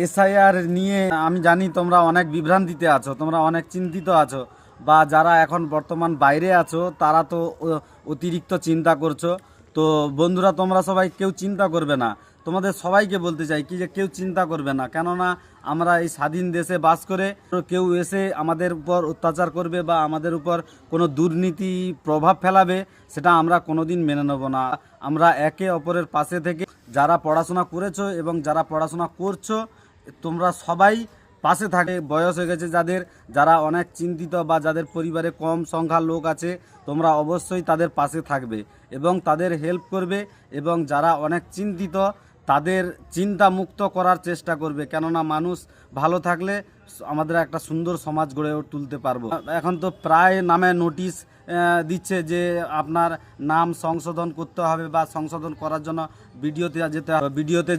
SIR নিয়ে আমি জানি তোমরা অনেক বিভ্রান্তিতে আছো, তোমরা অনেক চিন্তিত আছো, বা যারা এখন বর্তমান বাইরে আছো তারা তো অতিরিক্ত চিন্তা করছো। তো বন্ধুরা, তোমরা সবাই কেউ চিন্তা করবে না। তোমাদের সবাইকে বলতে চাই কি যে কেউ চিন্তা করবে না, কেননা আমরা এই স্বাধীন দেশে বাস করে কেউ এসে আমাদের উপর অত্যাচার করবে বা আমাদের উপর কোনো দুর্নীতি প্রভাব ফেলাবে, সেটা আমরা কোনোদিন মেনে নেব না। আমরা একে অপরের পাশে থেকে যারা পড়াশোনা করেছো এবং যারা পড়াশোনা করছো, তোমরা সবাই পাশে থাকে। বয়স হয়ে গেছে যাদের, যারা অনেক চিন্তিত বা যাদের পরিবারে কম সংখ্যার লোক আছে, তোমরা অবশ্যই তাদের পাশে থাকবে এবং তাদের হেল্প করবে, এবং যারা অনেক চিন্তিত তাদের চিন্তা মুক্ত করার চেষ্টা করবে, কেননা মানুষ ভালো থাকলে আমাদের একটা সুন্দর সমাজ গড়ে তুলতে পারবো। এখন তো প্রায় নামে নোটিশ দিচ্ছে যে আপনার নাম সংশোধন করতে হবে বা সংশোধন করার জন্য ভিডিওতে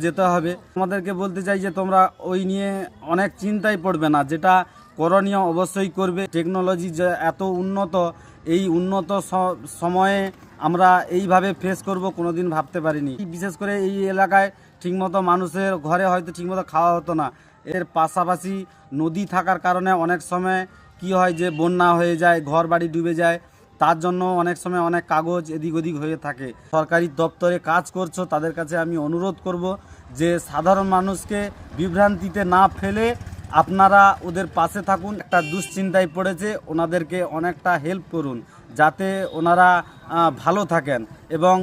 যেতে হবে। আমাদেরকে বলতে চাই যে তোমরা ওই নিয়ে অনেক চিন্তায় পড়বে না, যেটা করণীয় অবশ্যই করবে। টেকনোলজি যে এত উন্নত, এই উন্নত সময়ে আমরা এইভাবে ফেস করব কোনোদিন ভাবতে পারিনি। বিশেষ করে এই এলাকায় ঠিকমতো মানুষের ঘরে হয়তো ঠিকমতো খাওয়া হতো না। এর পাশাপাশি নদী থাকার কারণে অনেক সময় কি হয় যে বন্যা হয়ে যায়, ঘর বাড়ি ডুবে যায়। তার জন্য অনেক সময় অনেক কাগজ এদিক ওদিক হয়ে থাকে। সরকারি দপ্তরে কাজ করছো, তাদের কাছে আমি অনুরোধ করব যে সাধারণ মানুষকে বিভ্রান্তিতে না ফেলে আপনারা ওদের পাশে থাকুন। একটা দুশ্চিন্তায় পড়েছে, ওনাদেরকে অনেকটা হেল্প করুন, যাতে ওনারা ভালো থাকেন এবং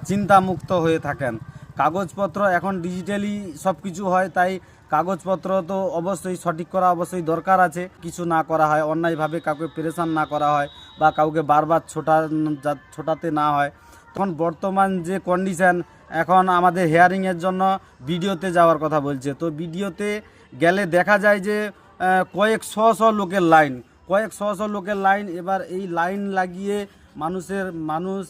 চিন্তামুক্ত হয়ে থাকেন। কাগজপত্র এখন ডিজিটালি সব কিছু হয়, তাই কাগজপত্র তো অবশ্যই সঠিক করা অবশ্যই দরকার আছে। কিছু না করা হয়, অন্যায়ভাবে কাউকে পেরেশান না করা হয় বা কাউকে বারবার ছোটাতে না হয়। তখন বর্তমান যে কন্ডিশান, এখন আমাদের হেয়ারিংয়ের জন্য ভিডিওতে যাওয়ার কথা বলছে। তো ভিডিওতে গেলে দেখা যায় যে কয়েক শ লোকের লাইন। এবার এই লাইন লাগিয়ে মানুষ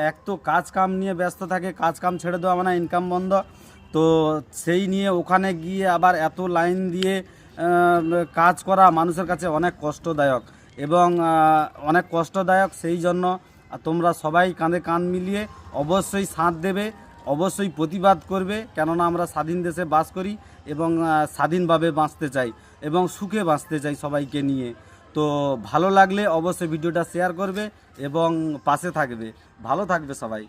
এক তো কাজ কাম নিয়ে ব্যস্ত থাকে, কাজ কাম ছেড়ে দেওয়া মানে ইনকাম বন্ধ। তো সেই নিয়ে ওখানে গিয়ে আবার এত লাইন দিয়ে কাজ করা মানুষের কাছে অনেক কষ্টদায়ক সেই জন্য তোমরা সবাই কাঁধে কাঁধ মিলিয়ে অবশ্যই সাথ দেবে, অবশ্যই প্রতিবাদ করবে, কেননা আমরা স্বাধীন দেশে বাস করি এবং স্বাধীনভাবে বাঁচতে চাই এবং সুখে বাঁচতে চাই সবাইকে নিয়ে। তো ভালো লাগলে অবশ্যই ভিডিওটা শেয়ার করবে এবং পাশে থাকবে। ভালো থাকবে সবাই।